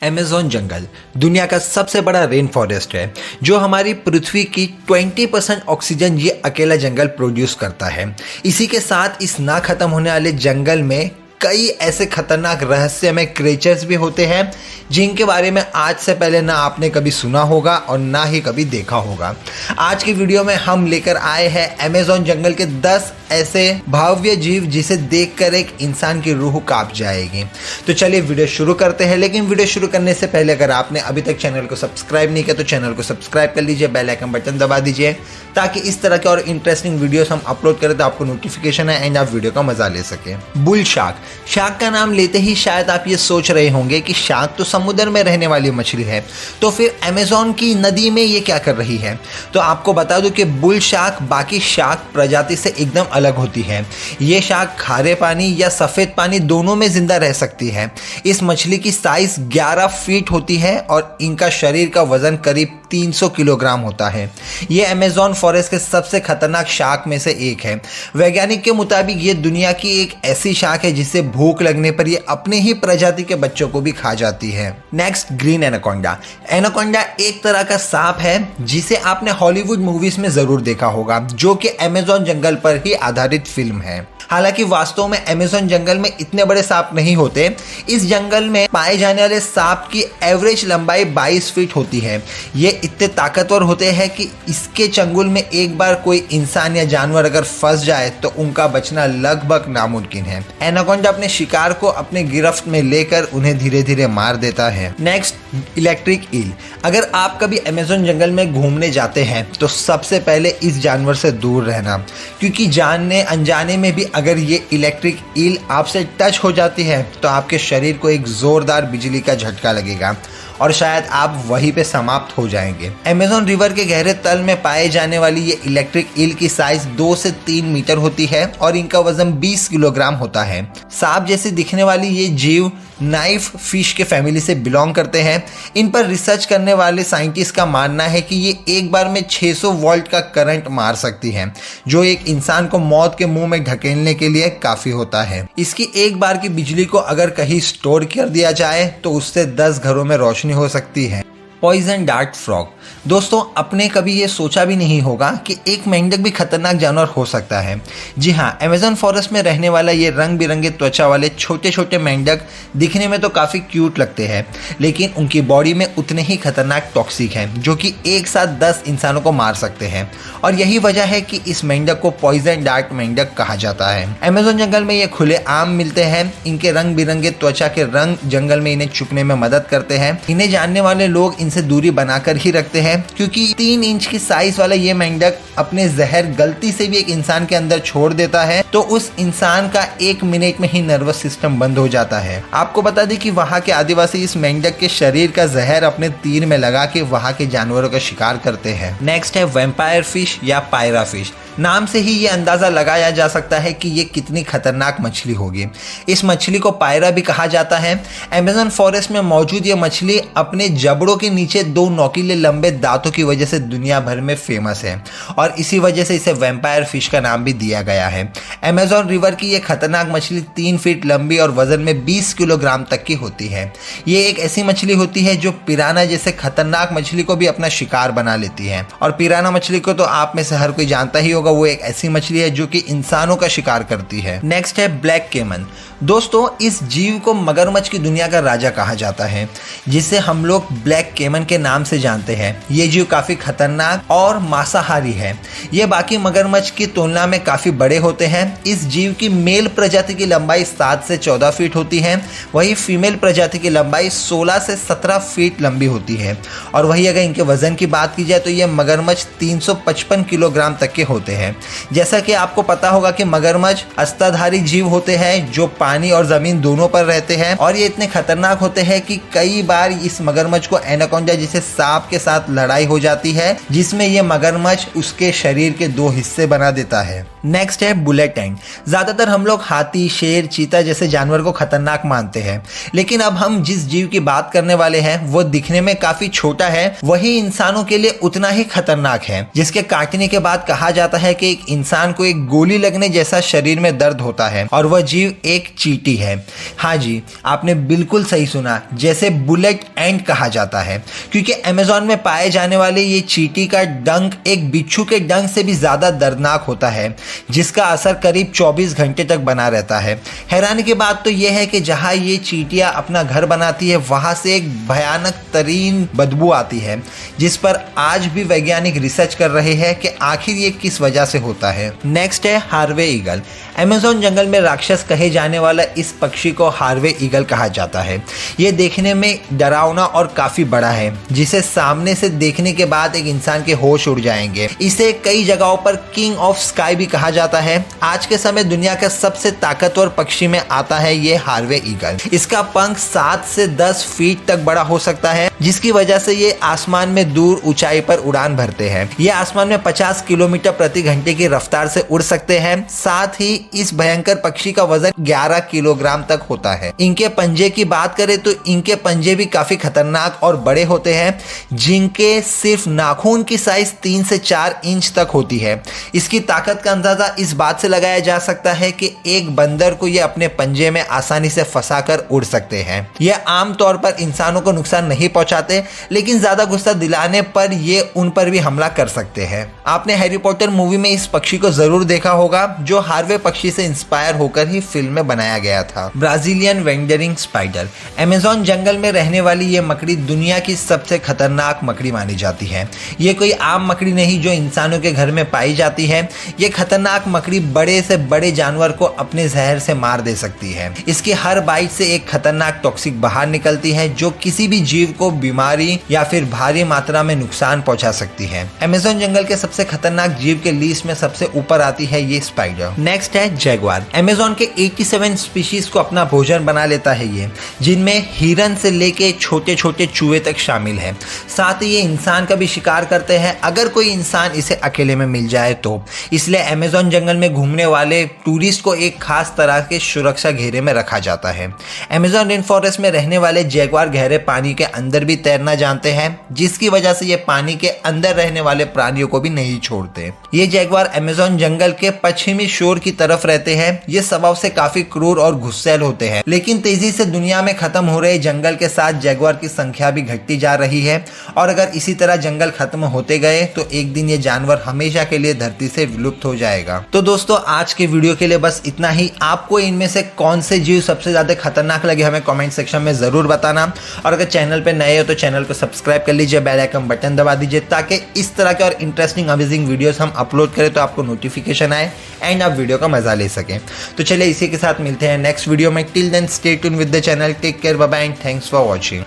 Amazon जंगल दुनिया का सबसे बड़ा रेन फॉरेस्ट है जो हमारी पृथ्वी की 20% ऑक्सीजन ये अकेला जंगल प्रोड्यूस करता है। इसी के साथ इस ना खत्म होने वाले जंगल में कई ऐसे खतरनाक रहस्यमय क्रिएचर्स भी होते हैं जिनके बारे में आज से पहले ना आपने कभी सुना होगा और ना ही कभी देखा होगा। आज की वीडियो में हम लेकर आए हैं अमेज़न जंगल के 10 ऐसे भव्य जीव जिसे देखकर एक इंसान की रूह कांप जाएगी। तो चलिए वीडियो शुरू करते हैं, लेकिन वीडियो शुरू करने से पहले अगर आपने अभी तक चैनल को सब्सक्राइब नहीं किया तो चैनल को सब्सक्राइब कर लीजिए, बेल आइकन बटन दबा दीजिए ताकि इस तरह के और इंटरेस्टिंग वीडियोस हम अपलोड करें तो आपको नोटिफिकेशन है एंड आप वीडियो का मजा ले सके। बुल शार्क, शार्क का नाम लेते ही शायद आप ये सोच रहे होंगे कि शार्क तो समुद्र में रहने वाली मछली है, तो फिर अमेज़न की नदी में ये क्या कर रही है। तो आपको बता दूं कि बुल शार्क बाकी शार्क प्रजाति से एकदम अलग होती है। ये शार्क खारे पानी या सफ़ेद पानी दोनों में जिंदा रह सकती है। इस मछली की साइज 11 फीट होती है और इनका शरीर का वजन करीब 300 किलोग्राम होता है। ये अमेज़न फॉरेस्ट के सबसे खतरनाक शार्क में से एक है। वैज्ञानिक के मुताबिक ये दुनिया की एक ऐसी शार्क है जिसे भूख लगने पर ये अपने ही प्रजाति के बच्चों को भी खा जाती है। Next, green anaconda. एनाकोंडा एक तरह का सांप है जिसे आपने हॉलीवुड मूवीज में जरूर देखा होगा, जो कि अमेज़न जंगल पर ही आधारित फिल्म है। हालांकि वास्तव में अमेज़न जंगल में इतने बड़े सांप नहीं होते। इस जंगल में पाए जाने वाले सांप की एवरेज लंबाई 22 फीट होती है। ये इतने ताकतवर होते हैं कि इसके चंगुल में एक बार कोई इंसान या जानवर अगर फंस जाए तो उनका बचना लगभग नामुमकिन है। एनाकोंडा अपने शिकार को अपने गिरफ्त में लेकर उन्हें धीरे धीरे मार देता है। Next, electric eel. अगर आप कभी अमेज़न जंगल में घूमने जाते हैं तो सबसे पहले इस जानवर से दूर रहना, क्योंकि जानने अनजाने में भी अगर ये इलेक्ट्रिक ईल आपसे टच हो जाती है तो आपके शरीर को एक जोरदार बिजली का झटका लगेगा और शायद आप वहीं पे समाप्त हो जाएंगे। अमेज़न रिवर के गहरे तल में पाए जाने वाली ये इलेक्ट्रिक ईल की साइज 2 से 3 मीटर होती है और इनका वजन 20 किलोग्राम होता है। सांप जैसी दिखने वाली ये जीव नाइफ फिश के फैमिली से बिलोंग करते हैं। इन पर रिसर्च करने वाले साइंटिस्ट का मानना है कि ये एक बार में 600 वोल्ट का करंट मार सकती है, जो एक इंसान को मौत के मुंह में ढकेलने के लिए काफी होता है। इसकी एक बार की बिजली को अगर कहीं स्टोर कर दिया जाए तो उससे 10 घरों में रोशनी हो सकती है। Poison dart frog. दोस्तों, आपने कभी ये सोचा भी नहीं होगा कि एक मेंढक भी खतरनाक जानवर हो सकता है। जी हाँ, अमेज़न फॉरेस्ट में रहने वाला ये रंग बिरंगे त्वचा वाले छोटे छोटे मेंढक दिखने में तो काफ़ी क्यूट लगते हैं, लेकिन उनकी बॉडी में उतने ही खतरनाक टॉक्सिक हैं जो कि एक साथ 10 इंसानों को मार सकते हैं। और यही वजह है कि इस मेंढक को पॉइजन डार्ट मेंढक कहा जाता है। अमेज़न जंगल में ये खुले आम मिलते हैं। इनके रंग बिरंगे त्वचा के रंग जंगल में इन्हें छुपने में मदद करते हैं। इन्हें जानने वाले लोग इनसे दूरी बनाकर ही रखते हैं, क्योंकि 3 इंच की साइज वाला ये मेंढक अपने जहर गलती से भी एक इंसान के अंदर छोड़ देता है तो उस इंसान का 1 मिनट में ही नर्वस सिस्टम बंद हो जाता है। आपको बता दें कि वहाँ के आदिवासी इस मेंढक के शरीर का जहर अपने तीर में लगा के वहाँ के जानवरों का शिकार करते हैं। नेक्स्ट है वैम्पायर फिश या पायरा फिश। नाम से ही ये अंदाजा लगाया जा सकता है कि ये कितनी खतरनाक मछली होगी। इस मछली को पायरा भी कहा जाता है। अमेज़न फॉरेस्ट में मौजूद ये मछली अपने जबड़ों के नीचे 2 नोकीले लंबे दांतों की वजह से दुनिया भर में फेमस है और इसी वजह से इसे वैम्पायर फिश का नाम भी दिया गया है। अमेज़न रिवर की ये खतरनाक मछली 3 फीट लंबी और वजन में 20 किलोग्राम तक की होती है। ये एक ऐसी मछली होती है जो पिराना जैसे खतरनाक मछली को भी अपना शिकार बना लेती है। और पिराना मछली को तो आप में से हर कोई जानता ही होगा, वो एक ऐसी मछली है जो कि इंसानों का शिकार करती है। नेक्स्ट है ब्लैक केमन। दोस्तों, इस जीव को मगरमच्छ की दुनिया का राजा कहा जाता है, जिसे हम लोग ब्लैक केमन के नाम से जानते हैं। ये जीव काफी खतरनाक और मांसाहारी है। ये बाकी मगरमच्छ की तुलना में काफी बड़े होते हैं। इस जीव की मेल प्रजाति की लंबाई 7 से 14 फीट होती है, वही फीमेल प्रजाति की लंबाई 16 से 17 फीट लंबी होती है। और वही अगर इनके वजन की बात की जाए तो ये मगरमच्छ 355 किलोग्राम तक के होते हैं। जैसा कि आपको पता होगा कि मगरमच्छ अस्तधारी जीव होते हैं जो पानी और जमीन दोनों पर रहते हैं और ये इतने खतरनाक होते हैं कि कई बार इस मगरमच्छ को एनाकोंडा जैसे सांप के साथ लड़ाई हो जाती है, जिसमें ये मगरमच्छ उसके शरीर के 2 हिस्से बना देता है। नेक्स्ट है बुलेट टैंक। ज्यादातर हम लोग हाथी, शेर, चीता जैसे जानवर को खतरनाक मानते हैं, लेकिन अब हम जिस जीव की बात करने वाले हैं वो दिखने में काफी छोटा है, वही इंसानों के लिए उतना ही खतरनाक है। जिसके काटने के बाद कहा जाता है कि एक इंसान को एक गोली लगने जैसा शरीर में दर्द होता है और वह जीव एक चींटी है। हाँ जी, आपने बिल्कुल सही सुना, जैसे बुलेट एंट कहा जाता है, क्योंकि अमेज़न में पाए जाने वाले ये चींटी का डंक एक बिच्छू के डंक से भी ज़्यादा दर्दनाक होता है, जिसका असर करीब 24 घंटे तक बना रहता है। हैरानी की बात तो यह है कि जहाँ ये चींटियाँ अपना घर बनाती है वहाँ से एक भयानक तरीन बदबू आती है, जिस पर आज भी वैज्ञानिक रिसर्च कर रहे हैं कि आखिर ये किस वजह से होता है। नेक्स्ट है हार्वे ईगल। अमेज़न जंगल में राक्षस कहे जाने वाला इस पक्षी को हार्वे ईगल कहा जाता है। ये देखने में डरावना और काफी बड़ा है, जिसे सामने से देखने के बाद एक इंसान के होश उड़ जाएंगे। इसे कई जगहों पर किंग ऑफ स्काई भी कहा जाता है। आज के समय दुनिया का सबसे ताकतवर पक्षी में आता है ये हार्वे ईगल। इसका पंख 7 से 10 फीट तक बड़ा हो सकता है, जिसकी वजह से ये आसमान में दूर ऊंचाई पर उड़ान भरते हैं। ये आसमान में 50 किलोमीटर प्रति घंटे की रफ्तार से उड़ सकते हैं। साथ ही इस भयंकर पक्षी का वजन 11 किलोग्राम तक होता है। इनके पंजे की बात करें तो इनके पंजे भी काफी खतरनाक और बड़े होते हैं, जिनके सिर्फ नाखून की साइज 3 से 4 इंच तक होती है। इसकी ताकत का अंदाजा इस बात से लगाया जा सकता है कि एक बंदर को ये अपने पंजे में आसानी से फंसाकर उड़ सकते हैं। ये आमतौर पर इंसानों को नुकसान नहीं पहुंचाते, लेकिन ज्यादा गुस्सा दिलाने पर ये उन पर भी हमला कर सकते हैं। आपने हैरी पॉटर मूवी में इस पक्षी को जरूर देखा होगा, जो हार्वे पक्षी से इंस्पायर होकर ही फिल्म में बनाया गया था। Brazilian wandering spider. अमेज़न जंगल में रहने वाली ये मकड़ी दुनिया की सबसे खतरनाक मकड़ी मानी जाती है। ये कोई आम मकड़ी नहीं जो इंसानों के घर में पाई जाती है। ये खतरनाक मकड़ी बड़े से बड़े जानवर को अपने जहर से मार दे सकती है। इसकी हर बाइट से एक खतरनाक टॉक्सिक बाहर निकलती है, जो किसी भी जीव को बीमारी या फिर भारी मात्रा में नुकसान पहुंचा सकती है। अमेज़न जंगल के सबसे खतरनाक जीव के लिस्ट में सबसे ऊपर आती है ये स्पाइडर। नेक्स्ट है जैगुआर। अमेज़न के 87 स्पीशीज को अपना भोजन बना लेता है ये, जिनमें हिरन से लेके छोटे छोटे चूहे तक शामिल है। साथ ही ये इंसान का भी शिकार करते हैं, अगर कोई इंसान इसे अकेले में मिल जाए तो। इसलिए अमेज़न जंगल में घूमने वाले टूरिस्ट को एक खास तरह के सुरक्षा घेरे में रखा जाता है। अमेज़न रेन फॉरेस्ट में रहने वाले जैगुआर गहरे पानी के अंदर भी तैरना जानते हैं, जिसकी वजह से ये पानी के अंदर रहने वाले प्राणियों को भी नहीं छोड़ते। ये जैगुआर अमेज़न जंगल के पश्चिमी शोर की तरफ रहते हैं। ये स्वभाव से काफी क्रूर और गुस्सैल होते हैं, लेकिन तेजी से दुनिया में खत्म हो रहे जंगल के साथ जैगुआर की संख्या भी घटती जा रही है, और अगर इसी तरह जंगल खत्म होते गए तो एक दिन ये जानवर हमेशा के लिए धरती से विलुप्त हो जाएगा। तो दोस्तों, आज के वीडियो के लिए बस इतना ही। आपको इनमें से कौन से जीव सबसे ज्यादा खतरनाक लगे हमें कमेंट सेक्शन में जरूर बताना, और अगर चैनल पे नए हो तो चैनल को सब्सक्राइब कर लीजिए, बेल आइकन बटन दबा दीजिए, ताकि इस तरह के और इंटरेस्टिंग अमेजिंग वीडियोस हम अपलोड करें तो आपको नोटिफिकेशन आए एंड आप वीडियो का मजा ले सकें। तो चलिए इसी के साथ मिलते हैं नेक्स्ट वीडियो में। Till then stay tune with the channel, take care, bye bye and thanks for watching.